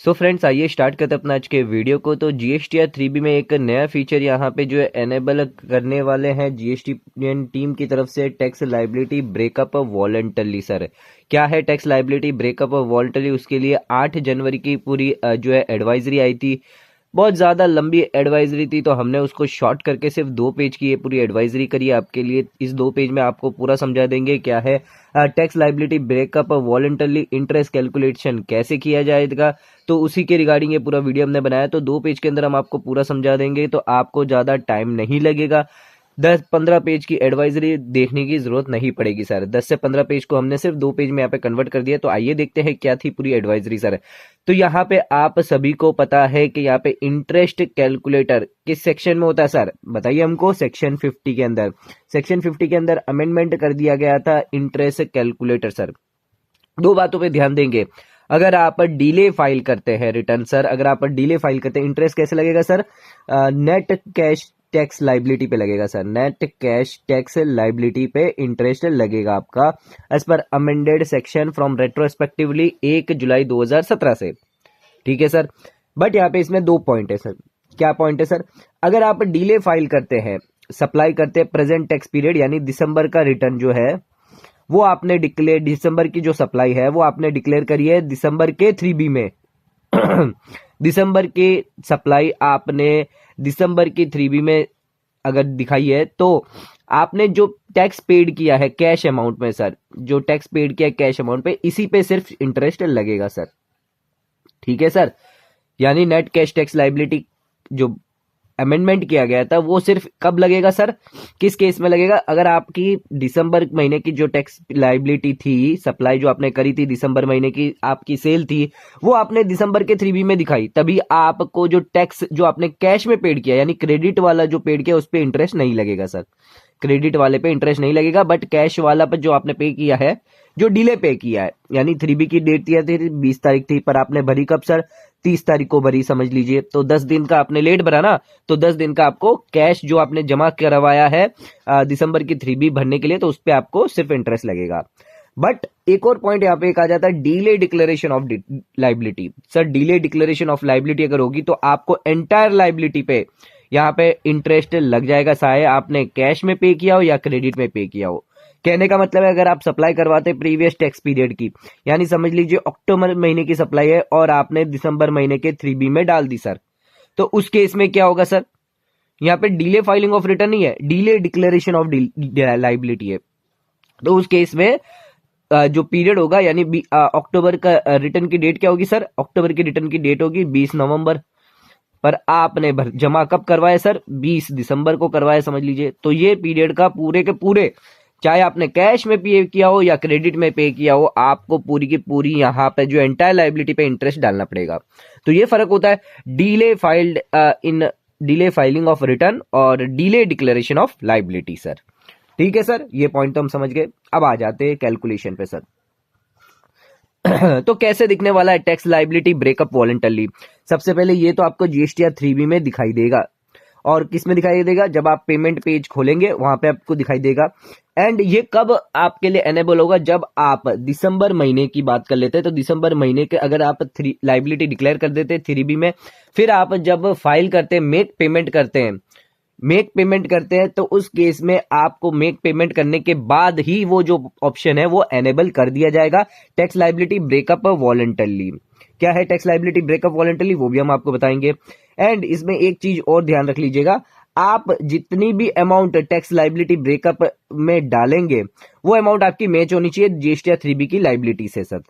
So friends, आइए start करते हैं अपना आज के वीडियो को। तो जीएसटीआर 3B में एक नया फीचर यहाँ पे जो है एनेबल करने वाले हैं जीएसटी टीम की तरफ से, tax liability breakup voluntarily. Sir क्या है टैक्स लाइबिलिटी ब्रेकअप वॉलंटरली? उसके लिए 8 जनवरी की पूरी जो है एडवाइजरी आई थी। बहुत ज़्यादा लंबी एडवाइजरी थी, तो हमने उसको शॉर्ट करके सिर्फ 2 पेज की ये पूरी एडवाइजरी करी है आपके लिए। इस 2 पेज में आपको पूरा समझा देंगे क्या है tax liability breakup voluntarily interest calculation कैसे किया जाएगा। तो उसी के रिगार्डिंग ये पूरा वीडियो हमने बनाया, तो 2 पेज के अंदर हम आपको पूरा समझा देंगे, तो आपको ज़्यादा टाइम नहीं लगेगा। 10-15 पेज की एडवाइजरी देखने की जरूरत नहीं पड़ेगी सर। 10 से 15 पेज को हमने सिर्फ 2 पेज में यहाँ पे कन्वर्ट कर दिया। तो आइए देखते हैं क्या थी पूरी एडवाइजरी सर। तो यहाँ पे आप सभी को पता है कि यहाँ पे इंटरेस्ट कैलकुलेटर किस सेक्शन में होता है सर? बताइए हमको। सेक्शन 50 के अंदर, सेक्शन 50 के अंदर अमेंडमेंट कर दिया गया था इंटरेस्ट कैलकुलेटर सर। 2 बातों पे ध्यान देंगे। अगर आप डिले फाइल करते हैं रिटर्न सर, अगर आप डिले फाइल करते हैं, इंटरेस्ट कैसे लगेगा sir? Net cash tax liability पे लगेगा sir. Net cash tax liability पे इंटरेस्ट लगेगा आपका as per amended section from retrospectively 1 जुलाई 2017 से। ठीक है सर। बट यहाँ पे इसमें 2 पॉइंट है सर। क्या पॉइंट है सर? अगर आप डिले फाइल करते हैं, सप्लाई करते हैं प्रेजेंट टैक्स पीरियड यानी दिसंबर का रिटर्न जो है वो आपने डिक्लेयर, दिसंबर की जो सप्लाई है वो आपने डिक्लेयर करी है दिसंबर के 3B में दिसंबर की सप्लाई आपने दिसंबर की 3B में अगर दिखाई है, तो आपने जो टैक्स पेड किया है कैश अमाउंट में सर, जो टैक्स पेड किया है कैश अमाउंट पे, इसी पे सिर्फ इंटरेस्ट लगेगा सर। ठीक है सर। यानी नेट कैश टैक्स लाइबिलिटी जो अमेंडमेंट किया गया था वो सिर्फ कब लगेगा सर? किस केस में लगेगा? अगर आपकी दिसंबर महीने की जो टैक्स लाइबिलिटी थी, सप्लाई जो आपने करी थी दिसंबर महीने की, आपकी सेल थी, वो आपने दिसंबर के 3B में दिखाई, तभी आपको जो टैक्स जो आपने कैश में पेड किया यानी क्रेडिट वाला जो पेड किया उस पर इंटरेस्ट नहीं लगेगा सर। क्रेडिट वाले पे इंटरेस्ट नहीं लगेगा, बट कैश वाला पर जो आपने पे किया है, जो डिले पे किया है, यानी 3B की डेट थी 20 तारीख थी, पर आपने भरी कब सर? 30 तारीख को भरी समझ लीजिए। तो 10 दिन का आपने लेट भरा ना, तो 10 दिन का आपको कैश जो आपने जमा करवाया है दिसंबर की 3B भरने के लिए, तो उस पर आपको सिर्फ इंटरेस्ट लगेगा। बट एक और पॉइंट यहाँ पे एक आ जाता है, delay declaration of liability. Sir delay declaration of liability अगर होगी तो आपको एंटायर लाइबिलिटी पे यहाँ पे इंटरेस्ट लग जाएगा, चाहे आपने कैश में पे किया हो या क्रेडिट में पे किया हो। कहने का मतलब है अगर आप सप्लाई करवाते प्रीवियस टैक्स पीरियड की, यानी समझ लीजिए अक्टूबर महीने की सप्लाई है और आपने दिसंबर महीने के 3B में डाल दी सर, तो उस केस में क्या होगा सर? यहाँ पे डिले फाइलिंग ऑफ रिटर्न नहीं है, डिले डिक्लेरेशन ऑफ लाइबिलिटी है। तो उस केस में जो पीरियड होगा यानी अक्टूबर का रिटर्न की डेट क्या होगी सर? अक्टूबर की रिटर्न की डेट होगी 20 नवंबर, पर आपने जमा कब करवाया सर? 20 दिसंबर को करवाया समझ लीजिए। तो ये पीरियड का पूरे के पूरे, चाहे आपने कैश में पे किया हो या क्रेडिट में पे किया हो, आपको पूरी की पूरी यहाँ पे जो एंटायर लाइबिलिटी पे इंटरेस्ट डालना पड़ेगा। तो ये फर्क होता है delay filed in delay filing of return और delay declaration of liability sir. ठीक है सर, ये पॉइंट तो हम समझ गए। अब आ जाते हैं कैलकुलेशन पे सर। तो कैसे दिखने वाला है टैक्स लाइबिलिटी ब्रेकअप वॉलंटरली? सबसे पहले ये तो आपको जीएसटीआर 3B में दिखाई देगा, और किस में दिखाई देगा? जब आप पेमेंट पेज खोलेंगे वहां पे आपको दिखाई देगा। एंड ये कब आपके लिए एनेबल होगा? जब आप दिसंबर महीने की बात कर लेते हैं, तो दिसंबर महीने के अगर आप लाइबिलिटी डिक्लेयर कर देते हैं 3B में, फिर आप जब फाइल करते हैं, मेक पेमेंट करते हैं, तो उस केस में आपको मेक पेमेंट करने के बाद ही वो जो ऑप्शन है वो एनेबल कर दिया जाएगा, टैक्स लाइबिलिटी ब्रेकअप वॉलंटरली। क्या है टैक्स लाइबिलिटी ब्रेकअप वॉलंटरली, वो भी हम आपको बताएंगे। एंड इसमें एक चीज और ध्यान रख लीजिएगा, आप जितनी भी अमाउंट टैक्स लाइबिलिटी ब्रेकअप में डालेंगे वो अमाउंट आपकी मैच होनी चाहिए जीएसटीआर 3B की लाइबिलिटी से sir.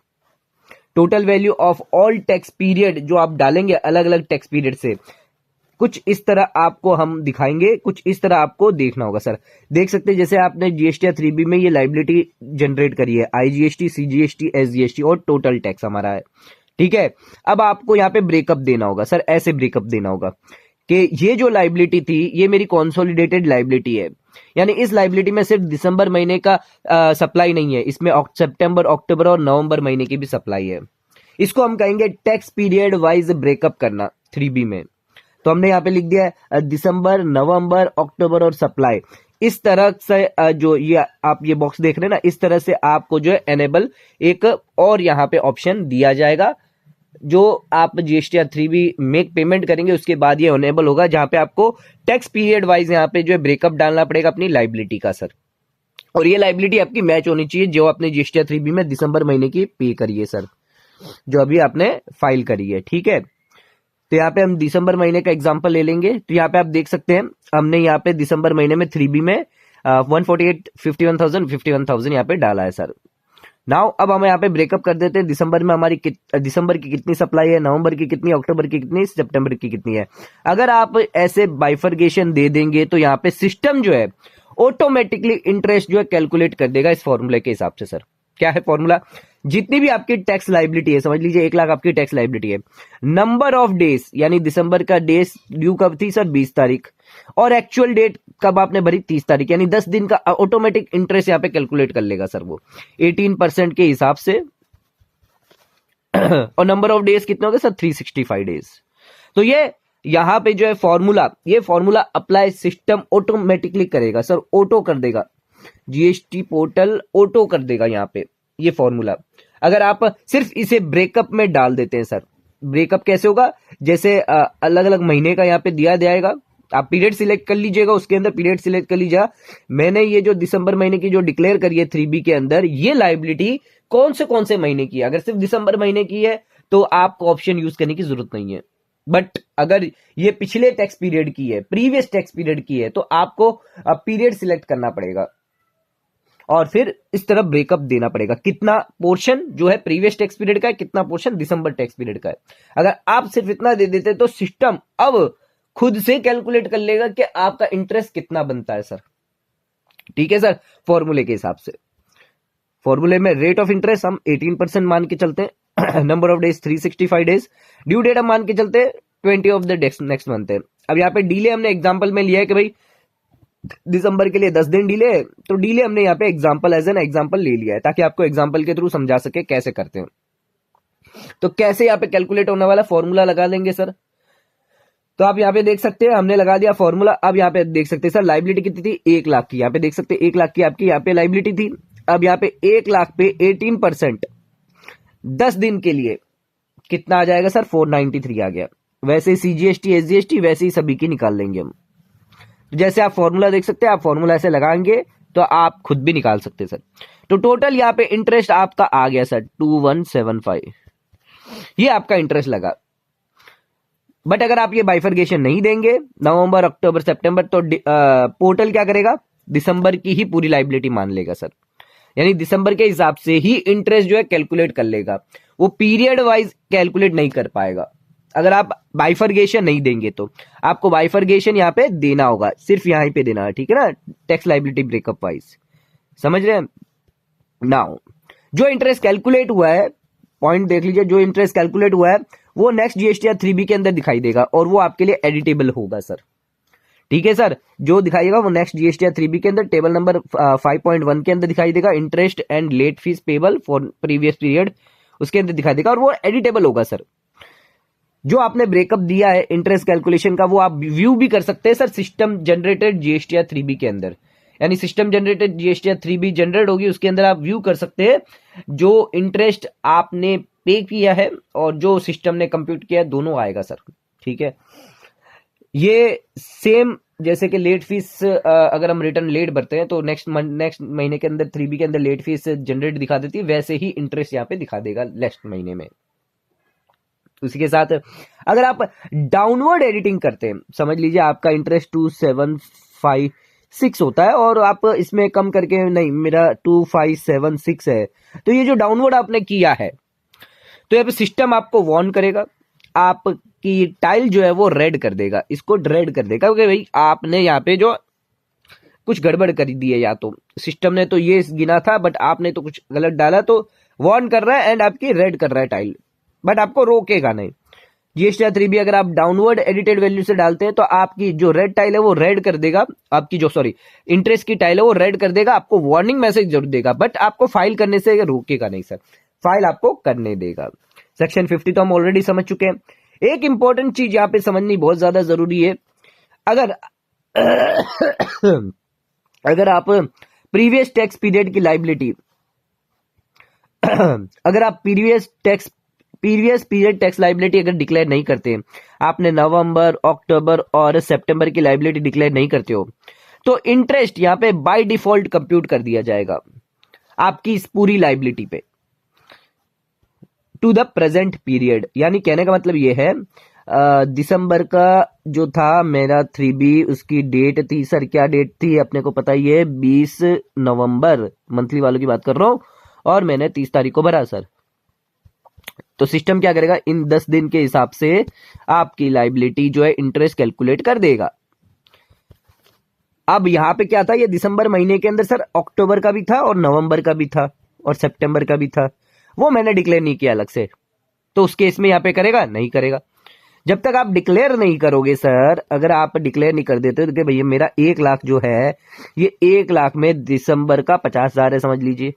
Total value of all tax period जो आप डालेंगे अलग अलग टैक्स पीरियड से, कुछ इस तरह आपको हम दिखाएंगे, कुछ इस तरह आपको देखना होगा सर। देख सकते हैं जैसे आपने जीएसटीआर 3B में ये लाइबिलिटी जनरेट करी है, आईजीएसटी, सीजीएसटी, एसजीएसटी और टोटल टैक्स हमारा है। ठीक है। अब आपको यहाँ पे ब्रेकअप देना होगा सर, ऐसे ब्रेकअप देना होगा कि ये जो लाइबिलिटी थी ये मेरी कंसोलिडेटेड लाइबिलिटी है, यानी इस लाइबिलिटी में सिर्फ दिसंबर महीने का सप्लाई नहीं है, इसमें सितंबर, अक्टूबर और नवंबर महीने की भी सप्लाई है। इसको हम कहेंगे टैक्स पीरियड वाइज ब्रेकअप करना 3B में। तो हमने यहाँ पे लिख दिया है दिसंबर, नवंबर, अक्टूबर और सप्लाई। इस तरह से जो ये आप ये बॉक्स देख रहे हैं ना, इस तरह से आपको जो है एनेबल एक और यहाँ पे ऑप्शन दिया जाएगा जो आप जीएसटी 3B में पेमेंट करेंगे उसके बाद ये अनेबल होगा, जहां पे आपको टैक्स पीरियड वाइज यहाँ पे जो है ब्रेकअप डालना पड़ेगा अपनी लाइबिलिटी का सर। और ये लाइबिलिटी आपकी मैच होनी चाहिए जो आपने जीएसटी 3B में दिसंबर महीने की पे करी है सर, जो अभी आपने फाइल करी है। ठीक है, तो यहाँ पे हम दिसंबर महीने का एग्जांपल ले लेंगे। तो यहाँ पे आप देख सकते हैं हमने यहाँ पे दिसंबर महीने में 3B में 148 51,000 यहाँ पे डाला है सर। नाउ अब हम यहाँ पे ब्रेकअप कर देते हैं दिसंबर में हमारी दिसंबर की कितनी सप्लाई है, नवंबर की कितनी, अक्टूबर की कितनी, सितंबर की कितनी है। अगर आप ऐसे बाइफर्गेशन दे देंगे तो यहाँ पे सिस्टम जो है ऑटोमेटिकली इंटरेस्ट जो है कैलकुलेट कर देगा इस फॉर्मूले के हिसाब से सर। क्या है फॉर्मूला? जितनी भी आपकी टैक्स लाइबिलिटी है, समझ लीजिए 1 लाख आपकी टैक्स लाइबिलिटी है, नंबर ऑफ डेज यानी दिसंबर का डेज ड्यू कब थी सर 20 तारीख, और एक्चुअल डेट कब आपने भरी 30 तारीख, यानी 10 दिन का ऑटोमेटिक इंटरेस्ट यहाँ पे कैलकुलेट कर लेगा सर वो 18% के हिसाब से। और नंबर ऑफ डेज कितने हो गए सर 365 डेज। तो ये यहां पे जो है ये फॉर्मूला अप्लाई सिस्टम ऑटोमेटिकली करेगा सर, ऑटो कर देगा, जीएसटी पोर्टल ऑटो कर देगा यहाँ पे ये फॉर्मूला। अगर आप सिर्फ इसे ब्रेकअप में डाल देते हैं सर, ब्रेकअप कैसे होगा, जैसे अलग अलग महीने का यहाँ पे दिया जाएगा, आप पीरियड सिलेक्ट कर लीजिएगा, उसके अंदर पीरियड सिलेक्ट कर लीजिएगा। मैंने ये जो दिसंबर महीने की जो डिक्लेयर करी है 3B के अंदर, ये लाइबिलिटी कौन से महीने की है। अगर सिर्फ दिसंबर महीने की है तो आपको ऑप्शन यूज करने की जरूरत नहीं है, बट अगर ये पिछले टैक्स पीरियड की है, प्रीवियस टैक्स पीरियड की है, तो आपको पीरियड सिलेक्ट करना पड़ेगा और फिर इस तरह ब्रेकअप देना पड़ेगा, कितना पोर्शन जो है प्रीवियस टैक्स पीरियड का है, कितना पोर्शन दिसंबर टैक्स पीरियड का है। अगर आप सिर्फ इतना दे देते तो सिस्टम अब खुद से कैलकुलेट कर लेगा कि आपका इंटरेस्ट कितना बनता है सर। ठीक है सर, फॉर्मूले के हिसाब से, फॉर्मूले में रेट ऑफ इंटरेस्ट हम 18% मान के चलते हैं, number of days 365 days, due date हम मान के चलते हैं 20 ऑफ द नेक्स्ट मंथ है। अब यहाँ पे डीले हमने एग्जांपल में लिया है कि भाई दिसंबर के लिए 10 दिन डीले है, तो डीले हमने यहाँ पे एग्जांपल एज एन एग्जांपल ले लिया है ताकि आपको एग्जांपल के थ्रू समझा सके कैसे करते हैं। तो कैसे यहाँ पे कैलकुलेट होने वाला फॉर्मूला लगा लेंगे सर। तो आप यहाँ पे देख सकते हैं हमने लगा दिया फॉर्मूला। अब यहाँ पे देख सकते हैं सर लाइबिलिटी कितनी थी 1 लाख की, यहाँ पे देख सकते हैं 1 लाख की आपकी यहाँ पे लाइबिलिटी थी। अब यहाँ पे 1 लाख पे 18% 10 दिन के लिए कितना आ जाएगा सर 493 आ गया। वैसे सीजीएसटी एसजीएसटी वैसे ही सभी की निकाल लेंगे हम। जैसे आप फॉर्मूला देख सकते हैं, आप फॉर्मूला ऐसे लगाएंगे तो आप खुद भी निकाल सकते हैं सर। तो टोटल यहाँ पे इंटरेस्ट आपका आ गया सर 2175, ये आपका इंटरेस्ट लगा। बट अगर आप ये बाइफर्गेशन नहीं देंगे नवंबर अक्टूबर सितंबर, तो पोर्टल क्या करेगा, दिसंबर की ही पूरी लाइबिलिटी मान लेगा सर, यानी दिसंबर के हिसाब से ही इंटरेस्ट जो है कैलकुलेट कर लेगा, वो पीरियड वाइज कैलकुलेट नहीं कर पाएगा। अगर आप बाइफर्गेशन नहीं देंगे तो आपको बाइफर्गेशन यहाँ पे देना होगा, सिर्फ यहीं पे देना है, ठीक है ना, टैक्स लाइबिलिटी ब्रेकअप वाइज, समझ रहे हैं। नाउ जो इंटरेस्ट कैलकुलेट हुआ है, पॉइंट देख लीजिए, जो इंटरेस्ट कैलकुलेट हुआ है वो नेक्स्ट जीएसटी 3B के अंदर दिखाई देगा और वो आपके लिए एडिटेबल होगा सर। ठीक है सर, जो दिखाएगा वो नेक्स्ट जीएसटी 3B के अंदर टेबल नंबर 5.1 के अंदर दिखाई देगा, interest and let fees payable for previous period, उसके अंदर दिखाई देगा और वो एडिटेबल होगा सर। जो आपने ब्रेकअप दिया है इंटरेस्ट कैलकुलेशन का वो आप व्यू भी कर सकते हैं sir system generated GST 3B के अंदर, यानी system generated GST 3B generate होगी, उसके अंदर आप व्यू कर सकते हैं जो इंटरेस्ट आपने पे किया है और जो सिस्टम ने कंप्यूट किया है, दोनों आएगा सर। ठीक है, ये सेम जैसे कि लेट फीस, अगर हम रिटर्न लेट भरते हैं तो नेक्स्ट महीने के अंदर 3B के अंदर लेट फीस जनरेट दिखा देती है, वैसे ही इंटरेस्ट यहाँ पे दिखा देगा नेक्स्ट महीने में। उसी के साथ अगर आप डाउनवर्ड एडिटिंग करते हैं, समझ लीजिए आपका इंटरेस्ट 2756 होता है और आप इसमें कम करके, नहीं मेरा 2576 है, तो ये जो डाउनवर्ड आपने किया है तो यहाँ पे सिस्टम आपको वार्न करेगा, आपकी टाइल जो है वो रेड कर देगा, इसको रेड कर देगा क्योंकि भाई आपने यहाँ पे जो कुछ गड़बड़ कर दी है, या तो सिस्टम ने तो ये गिना था बट आपने तो कुछ गलत डाला, तो वार्न कर रहा है एंड आपकी रेड कर रहा है टाइल, बट आपको रोकेगा नहीं। जीएसटी 3B अगर आप डाउनवर्ड एडिटेड वैल्यू से डालते हैं तो आपकी जो रेड टाइल है वो रेड कर देगा, आपकी जो इंटरेस्ट की टाइल है वो रेड कर देगा, आपको वार्निंग मैसेज जरूर देगा, बट आपको फाइल करने से रोकेगा नहीं सर, फाइल आपको करने देगा। सेक्शन 50 तो हम ऑलरेडी समझ चुके हैं। एक इंपॉर्टेंट चीज यहां पे समझनी बहुत ज्यादा जरूरी है, अगर अगर आप प्रीवियस टैक्स पीरियड की लाइबिलिटी अगर आप previous tax previous period tax liability अगर डिक्लेयर नहीं करते, आपने नवंबर, अक्टूबर और सितंबर की लाइबिलिटी डिक्लेयर नहीं करते हो, तो इंटरेस्ट यहां पे बाय डिफॉल्ट कंप्यूट कर दिया जाएगा आपकी इस पूरी लाइबिलिटी पे टू द प्रेजेंट पीरियड। यानी कहने का मतलब ये है दिसंबर का जो था मेरा 3B, उसकी डेट थी सर, क्या डेट थी अपने को पता ही है, 20 नवंबर, मंथली वालों की बात कर रहा हूं, और मैंने 30 तारीख को भरा सर। तो सिस्टम क्या करेगा, इन 10 दिन के हिसाब से आपकी लाइबिलिटी जो है इंटरेस्ट कैलकुलेट कर देगा। अब यहां पे क्या था, ये दिसंबर महीने के अंदर सर अक्टूबर का भी था और नवंबर का भी था और सितंबर का भी था, वो मैंने डिक्लेयर नहीं किया अलग से, तो उस केस में यहां पे करेगा नहीं करेगा। जब तक आप डिक्लेयर नहीं करोगे सर, अगर आप डिक्लेयर नहीं कर देते तो कि भैया मेरा 1 लाख जो है, ये 1 लाख में दिसंबर का 50,000 है समझ लीजिए,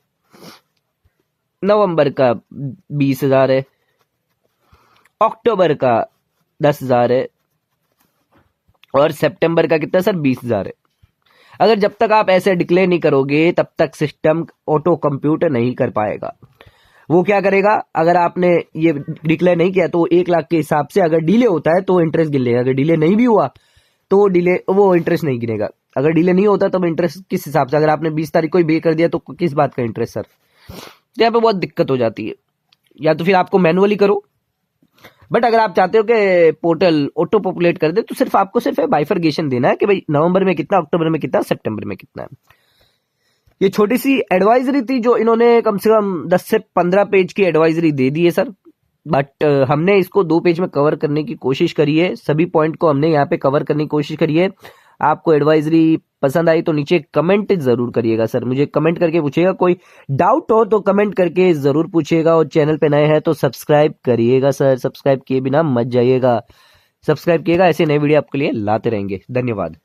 नवंबर का 20,000 है, अक्टूबर का 10,000 है और सितंबर का कितना सर 20,000 है। अगर जब तक आप ऐसे डिक्लेयर नहीं करोगे तब तक सिस्टम ऑटो कंप्यूट नहीं कर पाएगा। वो क्या करेगा, अगर आपने ये डिक्लेयर नहीं किया तो 1 लाख के हिसाब से अगर डिले होता है तो इंटरेस्ट गिन लेगा, अगर डिले नहीं भी हुआ तो वो इंटरेस्ट नहीं गिनेगा। अगर डिले नहीं होता तो इंटरेस्ट किस हिसाब से, अगर आपने 20 तारीख को ही पे कर दिया तो किस बात का इंटरेस्ट सर। तो यहाँ पे बहुत दिक्कत हो जाती है, या तो फिर आपको मैनुअली करो, बट अगर आप चाहते हो कि पोर्टल ऑटो पॉपुलेट कर दे तो सिर्फ आपको सिर्फ बाइफरगेशन देना है कि भाई नवंबर में कितना, अक्टूबर में कितना, सितंबर में कितना है। ये छोटी सी एडवाइजरी थी जो इन्होंने कम से कम 10 से 15 पेज की एडवाइजरी दे दी है सर, बट हमने इसको 2 पेज में कवर करने की कोशिश करी है, सभी पॉइंट को हमने यहाँ पे कवर करने की कोशिश करी है। आपको एडवाइजरी पसंद आई तो नीचे कमेंट जरूर करिएगा सर, मुझे कमेंट करके पूछिएगा, कोई डाउट हो तो कमेंट करके जरूर पूछिएगा, और चैनल पे नए हैं तो सब्सक्राइब करिएगा सर, सब्सक्राइब किए बिना मत जाइएगा, सब्सक्राइब किएगा, ऐसे नए वीडियो आपके लिए लाते रहेंगे। धन्यवाद।